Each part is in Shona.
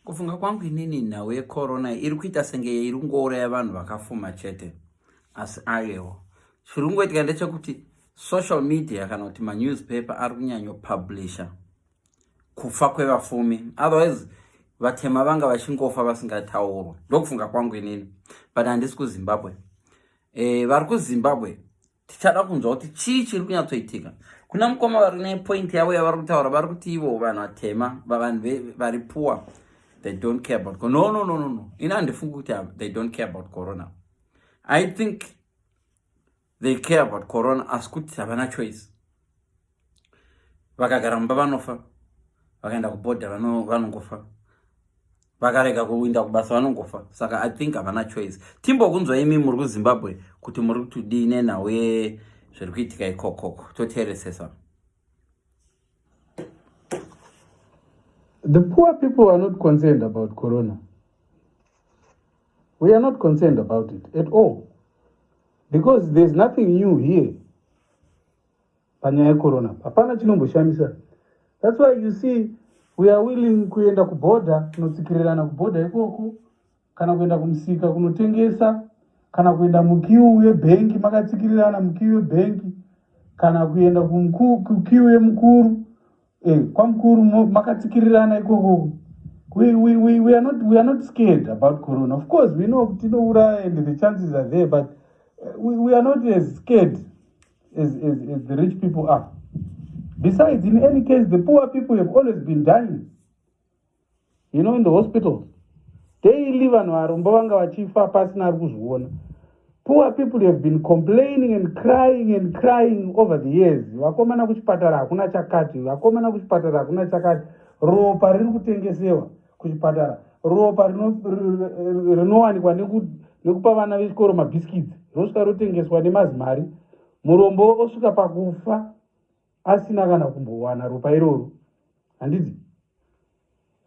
Kufunga kwangu inini nhau yecorona iri kuita senge iri kungouraya vanhu vakafuma chete. Asi aiwo zviri kungoitika ndechekuti social media kana kuti manewspaper ari kunyanyopublisha kufa kwevafumi, otherwise vatema vanga vachingofa vasingataurwa. Ndokufunga kwangu inini, but handisi kuZimbabwe. Vari kuZimbabwe tichada kunzwa kuti chii chiri kunyatsoitika. Kuna mukoma vari nepoint yavo yavari kutaura, vari kuti ivo vanhu vatema vanhu vari poor, they don't care about corona. No. Ina handifungi kuti they don't care about corona. I think they care about corona asi kuti havana choice. Vakagara mumba vanofa, vakaenda kubhodha vanongofa, vakarega kuenda kubasa vanongofa. Saka I think havana choice. Timbokunzwa imi muri kuZimbabwe kuti muri kutodii nhau zviri kuitika ikokoko. Toteeresesa. The poor people are not concerned about corona. We are not concerned about it at all. Because there's nothing new here. Panyaya corona. Hapana chinomboshamisa. That's why you see we are willing kuenda kuborder, kunotsikirirana kuborder ikoko, kana kuenda kumusika kunotengesa, kana kuenda mukiu yebenki makatsikirirana mukiu yebenki, kana kuenda kukiu yemukuru, kwa mukuru makatsikirirana ikoko. We are not scared about corona. Of course, we know tinouraya and the chances are there, but we are not as scared as the rich people are. Besides, in any case, the poor people have always been dying. You know, in the hospitals. Daily vanhu varombo vanga vachifa pasina ari kuzviona. Poor people have been complaining and crying over the years. Vakomana kuchipatara hakuna chakati, vakomana kuchipatara hakuna chakati. Ropa riri kutengesewa kuchipatara. Ropa rinowanikwa nekupa vana vechikoro mabhiskits. Rosvika rotengeswa nemazimari. Murombo osvika pakufa asina kana kumbowana ropa iroro. Handiti?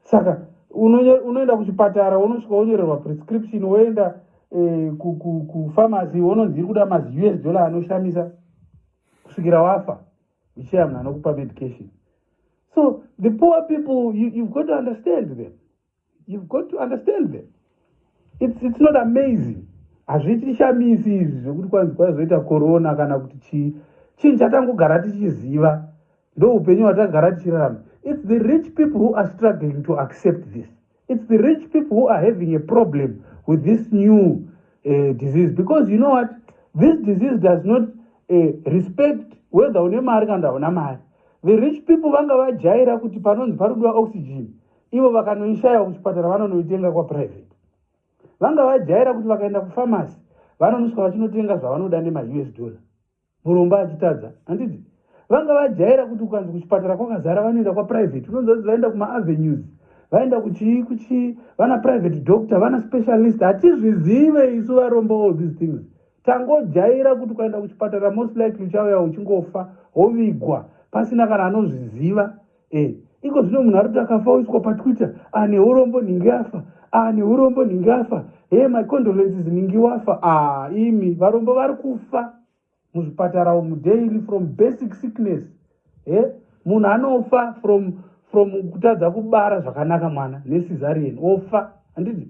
Saka unoenda kuchipatara unosvika wonyorerwa prescription, woenda kufamasi unonzi iri kuda $US anoshamisa kusvikira wafa ichaya munhu anokupa medication. So the poor people, you've got to understand them. You've got to understand them. It's not amazing. Hazvichishamisi izvi zvokuti kwanzi kwazoita corona kana kuti chii. Chinhu chatangogara tichiziva ndo upenyu hwatagara tichirarama. It's the rich people who are struggling to accept this. It's the rich people who are having a problem with this new disease. Because you know what? This disease does not respect whether une mari kana hauna mari. The rich people vanga vajaira kuti panonzi parudiwa oxygen, ivo vakanoishaya kuchipatara vanonoitenga kwa private. Vanga vajaira kuti vakaenda kufamasi vanonosvika vachinotenga zvavanoda $US. Murombo achitadza. Handiti? Vanga vajaira kuti ukanzi kuchipatara kwakazara vanoenda kwa private. Unonzwa vaenda kuma avenues, vaenda kuchii, vana private doctor, vana specialist. Hatizvizive isu varombo all these things. Tangojaira kuti ukaenda kuchipatara most likely uchauya uchingofa, wovigwa pasina kana anozviziva. Iko zvino munhu arikuti akafa oiswa paTwitter, neurombo ningafa, neurombo ningafa, my condolences ningiwafa. Imi varombo vari kufa muzvipatara umu daily from basic sickness. Munhu anofa from kutadza kubara zvakanaka mwana necesarean ofa. Handiti?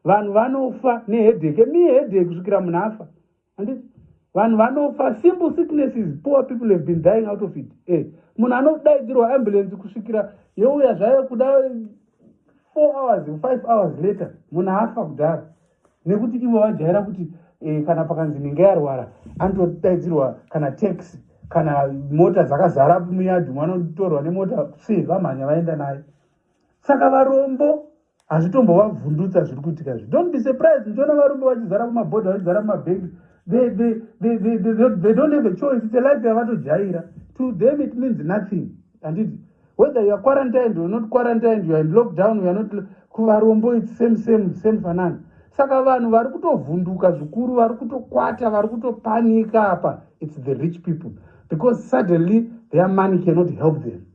Vanhu vanofa neheadache, headache kusvikira munhu afa. Handiti? Vanhu vanofa simple sicknesses. Poor people have been dying out of it. Munhu anodaidzirwa ambulance kusvikira youya zvayo kuda 4 hours 5 hours later munhu afa kudhara. Nekuti ivo vajaira kuti kana pakanzi ninge yarwara anotodaidzirwa kana taxi kana mota dzakazara muyadhi mwanotorwa nemota vamhanya vaenda naye. Saka varombo hazvitombovavhundutsa zviri kuitika izvi. Don't be surprised ndiona varombo vachizara kumabhodha vachizara kumabhengi. They don't have a choice. It's a life yavatojaira. To them it means nothing. And whether you are quarantined or not quarantined, you are in lockdown, you are not, kuvarombo it's same fanana. Saka vanhu vari kutovhunduka zvikuru, vari kutokwata, vari kutopanika apa. It's the rich people. Because suddenly their money cannot help them.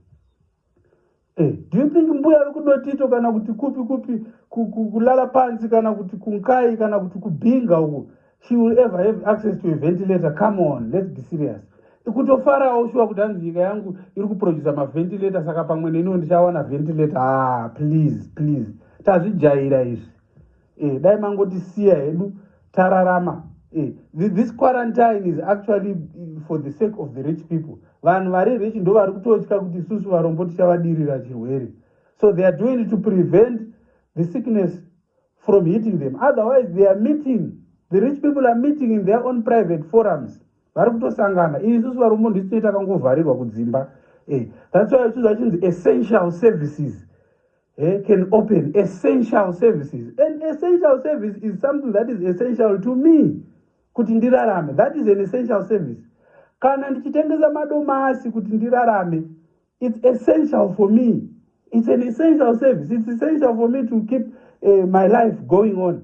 Do you think mbuya vekudotito kana kuti kupi kulala pansi kana kuti kunkai kana kuti kubhinga uko she will ever have access to a ventilator? Come on, let's be serious. Kutofarawo shuwa kuti hanzi nyika yangu iri kuproduce maventilator, saka pamwe neniwo ndichawana ventilator. Please. tazvijaira izvi. Dai mangotisiya hedu tararama. This quarantine is actually for the sake of the rich people. Vanhu vari rich ndo vari kutotya kuti isusu varombo tichavadirira chirwere. So they are doing it to prevent the sickness from hitting them. Otherwise, they are meeting. The rich people are meeting in their own private forums. Vari kutosangana. Isusu varombo ndisito takangovharirwa kudzimba. That's why it's chinzi essential services. Can open essential services. And essential service is something that is essential to me. Kuti ndirarame. That is an essential service. Kana ndichitengesa madomasi kuti ndirarame, it's essential for me. It's an essential service. It's essential for me to keep my life going on.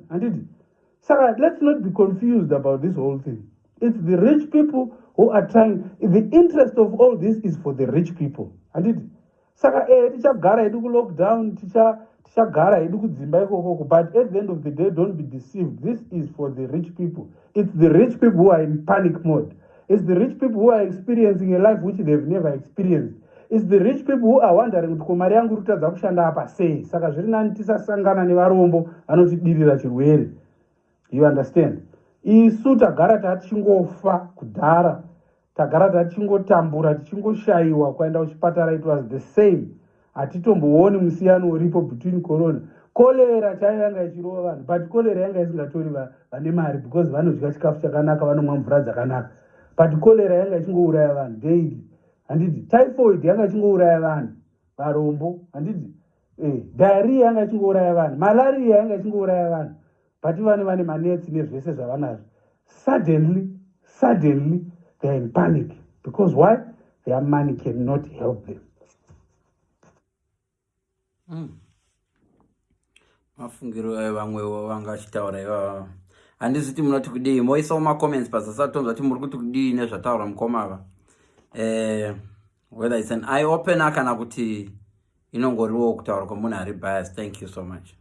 So let's not be confused about this whole thing. It's the rich people who are trying. The interest of all this is for the rich people. Saka tichagara hedu ku-lockdown, tichagara hedu kudzimba ikoko. But at the end of the day, don't be deceived. This is for the rich people. It's the rich people who are in panic mode. It's the rich people who are experiencing a life which they've never experienced. It's the rich people who are wondering kuti mari yangu rutadza kushanda apa sei. Saka zviri nani tisasangana nevarombo vanotidirira chirwere. You understand? Isu tagara tichingofa kudhara. Tagara tichingotambura, tichingoshayiwa kuenda kuchipatara. It was the same. Hatitombooni musiyano uripo between corona. Cholera chaiyo yanga ichirova vanhu, but cholera yanga isingatori vane mari because vanodya chikafu chakanaka, vanomwa mvura dzakanaka. But cholera yanga ichingouraya vanhu daily. Typhoid yanga ichingouraya vanhu varombo. Diarrhea yanga ichingouraya vanhu. Malaria yanga ichingouraya vanhu. But vane manetsi nezvese zvavanazvo. Suddenly, they are in panic. Because why? Their money cannot help them. Mafungiro vamwewo vangachitaura ivava. Handisi kuti munoti kudii. Moisawo macomments pasasatonzwa kuti muri kuti kudii nezvataura mukoma ava. Whether it's an eye opener kana kuti inongoriwo kutaura kwemunhu ari biased. Thank you so much.